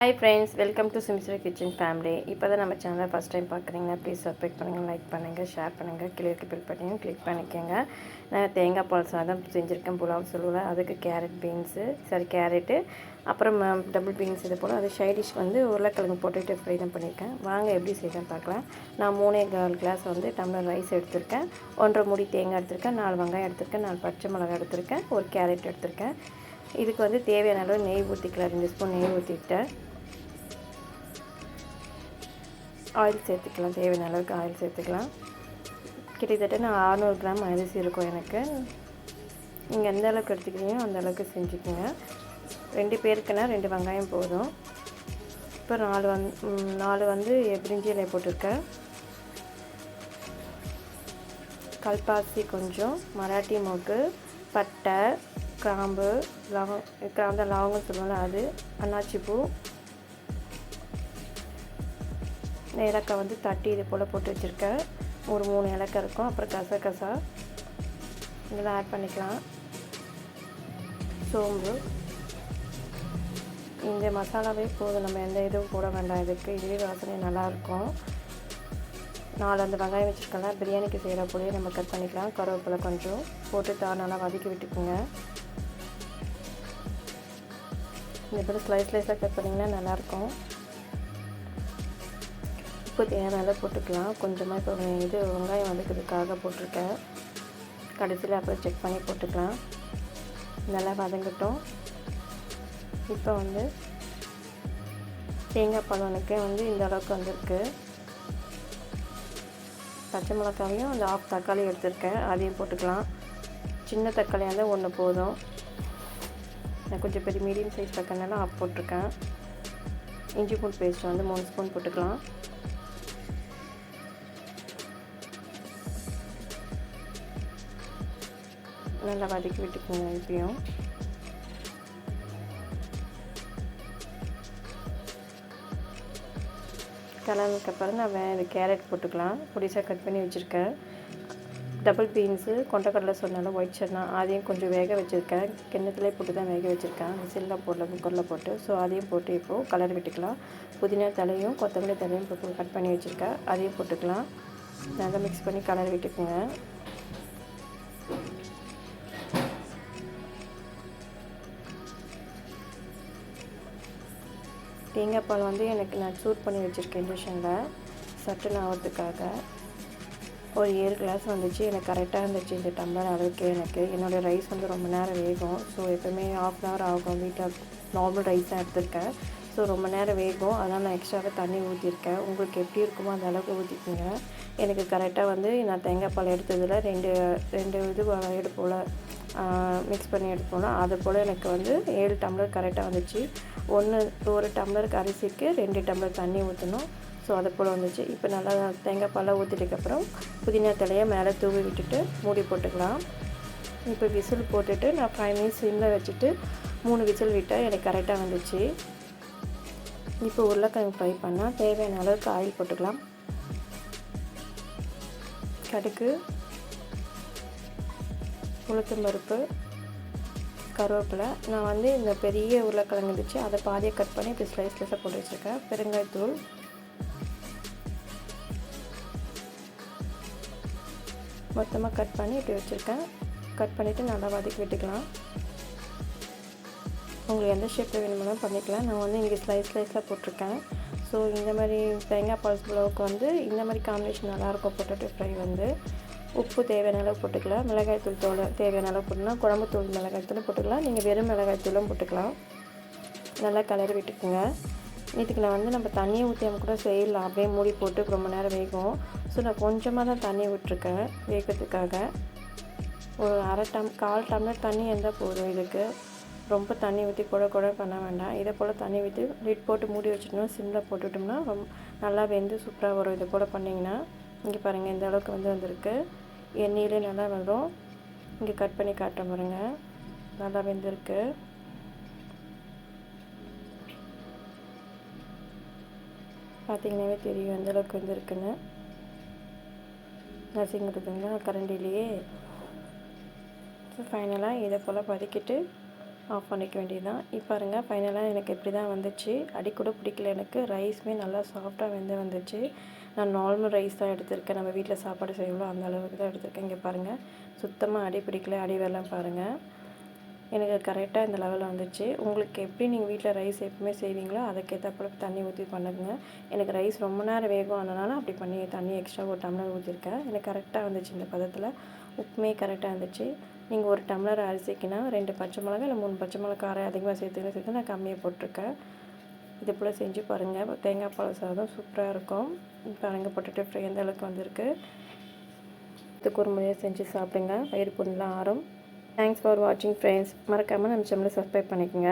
Hi friends, welcome to Simsri kitchen family. இப்போ தான் நம்ம சேனலை ஃபஸ்ட் டைம் பார்க்குறீங்கன்னா ப்ளீஸ் சப்ஸ்கிரைப் பண்ணுங்கள், லைக் பண்ணுங்கள், ஷேர் பண்ணுங்கள், கிளிக்கு பில் பட்டனையும் கிளிக் பண்ணிக்கோங்க. நான் தேங்காய் பால் சாதம் செஞ்சுருக்கேன், புலாவ் சொல்லுவேன். அதுக்கு கேரட்டு அப்புறம் டபுள் பீன்ஸ் இது போல். அது சைடிஷ் உருளைக்கிழங்கு போட்டுட்டு ஃப்ரை தான் பண்ணியிருக்கேன். வாங்க எப்படி செய்யலாம் பார்க்கலாம். நான் 3.25 கிளாஸ் டம்ளர் ரைஸ் எடுத்திருக்கேன், 1.5 மூடி தேங்காய் எடுத்திருக்கேன், 4 வெங்காயம் எடுத்திருக்கேன், 4 பச்சை மிளகாய் எடுத்திருக்கேன், ஒரு கேரட் எடுத்திருக்கேன். இதுக்கு தேவையான அளவு நெய் ஊற்றிக்கலாம். 2 ஸ்பூன் நெய் ஊற்றிக்கிட்டேன். ஆயில் சேர்த்துக்கலாம், தேவையான அளவுக்கு ஆயில் சேர்த்துக்கலாம். கிட்டத்தட்ட நான் 600 கிராம் அரிசி இருக்கும் எனக்கு. நீங்கள் எந்த அளவுக்கு எடுத்துக்கிறீங்களோ அந்த அளவுக்கு செஞ்சுக்கோங்க. 2 பேருக்குன்னா 2 வெங்காயம் போதும். இப்போ 4 பிரிஞ்சி இலை போட்டிருக்கேன். கல்பாசி கொஞ்சம், மராட்டி மொக்கு, பட்டை, கிராம்பு, லவங்கம் சொல்லுவோம்ல அது, அன்னாச்சிப்பூ, ஏலக்காய் தட்டி இது போல் போட்டு வச்சுருக்கேன். ஒரு 3 ஏலக்காய் இருக்கும். அப்புறம் கசகசா இதெல்லாம் ஆட் பண்ணிக்கலாம். சோம்பு, இந்த மசாலாவே போதும், நம்ம எந்த இதுவும் போட வேண்டாம். இதுவே வாசனை நல்லாயிருக்கும். 4 வெங்காயம் வச்சுருக்கலாம். பிரியாணிக்கு செய்கிற பொடியை நம்ம கட் பண்ணிக்கலாம். கருவேப்பிலை கொஞ்சம் போட்டு நல்லா வதக்கி விட்டுக்குங்க. இந்த போல் ஸ்லைஸாக கட் பண்ணிங்கன்னா நல்லாயிருக்கும். உப்பு தேவையான போட்டுக்கலாம். கொஞ்சமாக இப்போ வெங்காயம் வதக்கிறதுக்காக போட்டிருக்கேன். கடைசியில் அப்புறம் செக் பண்ணி போட்டுக்கலாம். நல்லா வதங்கட்டும். இப்போ தேங்காய் பால் எனக்கு இந்த அளவுக்கு வந்திருக்கு. பச்சை மிளகாவையும் அந்த 1/2 தக்காளி எடுத்திருக்கேன், அதையும் போட்டுக்கலாம். சின்ன தக்காளியாக 1 போதும். நான் கொஞ்சம் பெரிய மீடியம் சைஸ் தக்காளினால 1/2 போட்டிருக்கேன். இஞ்சி பூண்டு பேஸ்ட் 3 ஸ்பூன் போட்டுக்கலாம். நல்லா வதக்கி விட்டுக்கோங்க. இப்பயும் கலந்ததுக்கப்புறம் நான் கேரட் போட்டுக்கலாம். பொடிசாக கட் பண்ணி வச்சுருக்கேன். டபுள் பீன்ஸு, கொண்டக்கடலை சொன்னாலும் ஒயிட் சன்னா, அதையும் கொஞ்சம் வேக வச்சுருக்கேன். கிண்ணத்துலேயே போட்டு தான் வேக வச்சுருக்கேன், விசில்லாம் போடல, குக்கரில் போட்டு. ஸோ அதையும் போட்டு இப்போது கலர் விட்டுக்கலாம். புதினா தலையும் கொத்தமல்லி தலையும் இப்போ கட் பண்ணி வச்சுருக்கேன், அதையும் போட்டுக்கலாம். நல்லா மிக்ஸ் பண்ணி கலர் விட்டுக்குங்க. தேங்காய் பால் எனக்கு நான் சூட் பண்ணி வச்சுருக்கேன் இண்டக்ஷனில், சட்டுன்னு ஆகிறதுக்காக. ஒரு 7 கிளாஸ் வந்துச்சு. எனக்கு கரெக்டாக இருந்துச்சு இந்த டம்ளர் அளவுக்கு. என்னோடய ரைஸ் ரொம்ப நேரம் வேகும். ஸோ எப்போவுமே 1/2 hour ஆகும். வீட்டில் நார்மல் ரைஸ் தான் எடுத்திருக்கேன். ஸோ ரொம்ப நேரம் வேகும். அதனால் நான் எக்ஸ்ட்ராவாக தண்ணி ஊற்றிருக்கேன். உங்களுக்கு எப்படி இருக்குமோ அந்த அளவுக்கு ஊற்றிக்கோங்க. எனக்கு கரெக்டாக நான் தேங்காய் பால் எடுத்ததில் 2 இது எடுப்போல் மிக்ஸ் பண்ணி எடுப்போம்ல, அது போல் எனக்கு 7 டம்ளர் கரெக்டாக வந்துச்சு. ஒரு டம்ளருக்கு அரிசிக்கு 2 டம்ளர் தண்ணி ஊற்றணும். ஸோ அது போல் வந்துச்சு. இப்போ நல்லா தேங்காய் பாலை ஊற்றிட்டதுக்கப்புறம் புதினா தலையை மேலே தூவி விட்டுட்டு மூடி போட்டுக்கலாம். இப்போ விசில் போட்டுட்டு நான் 5 மினிட்ஸ் சிம்மில் வச்சுட்டு 3 விசில் விட்டால் எனக்கு கரெக்டாக வந்துச்சு. இப்போ உருளைக்கிழங்கு ஃப்ரை பண்ணால் தேவையான அளவுக்கு ஆயில் போட்டுக்கலாம். கடுகு, உளுத்தம்பருப்பு, கருவேப்பிலை. நான் இந்த பெரிய உருளைக்கிழங்கு இருந்துச்சு, அதை பாதியை கட் பண்ணி இப்போ ஸ்லைஸாக போட்டு வச்சுருக்கேன். பெருங்காயத்தூள், மொத்தமாக கட் பண்ணி இப்படி வச்சுருக்கேன். கட் பண்ணிவிட்டு நல்லா வதக்கி விட்டுக்கலாம். உங்களுக்கு எந்த ஷேப்பில் வேணுமாலும் பண்ணிக்கலாம். நான் இங்கே ஸ்லைஸாக போட்டிருக்கேன். ஸோ இந்த மாதிரி தேங்காய் பால் புலாவுக்கு இந்த மாதிரி காம்பினேஷன் நல்லாயிருக்கும். பொட்டேட்டோ ஃப்ரை உப்பு தேவையான அளவு போட்டுக்கலாம். மிளகாய்த்தூள் தேவையான அளவு போட்டுக்கலாம். குழம்புத்தூள் மிளகாய்த்தூளும் போட்டுக்கலாம். நீங்கள் வெறும் மிளகாய்த்தூளும் போட்டுக்கலாம். நல்லா கலரி விட்டுக்குங்க. இதுக்கு நான் நம்ம தண்ணியை ஊற்றியாமல் கூட செய்யலாம். அப்படியே மூடி போட்டு ரொம்ப நேரம் வேகும். ஸோ நான் கொஞ்சமாக தான் தண்ணி விட்டுருக்கேன் வேகிறதுக்காக. ஒரு 1/4 டம்ளர் தண்ணி இருந்தால் போதும். இதுக்கு ரொம்ப தண்ணி ஊற்றி கூட பண்ண வேண்டாம். இதை போல் தண்ணி ஊற்றி லிட் போட்டு மூடி வச்சுட்டோம். சிம்மில் போட்டுட்டோம்னா நல்லா வெந்து சூப்பராக வரும். இதை போல் பண்ணிங்கன்னா இங்கே பாருங்கள், இந்த அளவுக்கு வந்திருக்கு. எண்ணெயிலே நல்லா வரும். இங்கே கட் பண்ணி காட்ட பாருங்கள், நல்லா வெந்திருக்கு. பார்த்தீங்கன்னாவே தெரியும் எந்த அளவுக்கு வந்திருக்குன்னு. நசிங்கிறதுங்களா கரண்டிலேயே. ஸோ ஃபைனலாக இதை போல் வதக்கிட்டு ஆஃப் பண்ணிக்க வேண்டியது தான். இப்போ பாருங்கள் ஃபைனலாக எனக்கு இப்படி தான் வந்துச்சு. அடி கூட பிடிக்கல எனக்கு. ரைஸுமே நல்லா சாஃப்டாக வந்துச்சு. நான் நார்மல் ரைஸ் தான் எடுத்திருக்கேன். நம்ம வீட்டில் சாப்பாடு செய்வோம்ல அந்த அளவுக்கு தான் எடுத்திருக்கேன். இங்கே பாருங்கள் சுத்தமாக அடி பிடிக்கல. அடி வரலாம் பாருங்கள். எனக்கு கரெக்டாக இந்த லெவலில் வந்துச்சு. உங்களுக்கு எப்படி நீங்கள் வீட்டில் ரைஸ் எப்பவுமே செய்வீங்களோ அதுக்கேற்றப்பல தண்ணி ஊற்றி பண்ணுங்க. எனக்கு ரைஸ் ரொம்ப நேரம் வேகும், அதனால் அப்படி பண்ணி தண்ணி எக்ஸ்ட்ரா ஒரு டம்ளர் ஊற்றிருக்கேன். எனக்கு கரெக்டாக வந்துச்சு இந்த பதத்தில். உப்புமே கரெக்டாக இருந்துச்சு. நீங்கள் ஒரு டம்ளர் அரிசிக்குன்னா 2 பச்சை மிளகா இல்லை 3 பச்சை மிளகா காரம் அதிகமாக சேர்த்து நான் கம்மியாக போட்டிருக்கேன். இது போல் செஞ்சு பாருங்கள். தேங்காய் பால் சாதம் சூப்பராக இருக்கும். பாருங்கள் பொட்டேட்டோ ஃப்ரை எந்த அளவுக்கு வந்திருக்கு. இதுக்கு ஒரு முறையாக செஞ்சு சாப்பிடுங்க. வயிறு புண்ணெலாம் ஆறும். தேங்க்ஸ் ஃபார் வாட்சிங் ஃப்ரெண்ட்ஸ். மறக்காமல் நம்ம சேனலை சப்ஸ்கிரைப் பண்ணிக்கோங்க.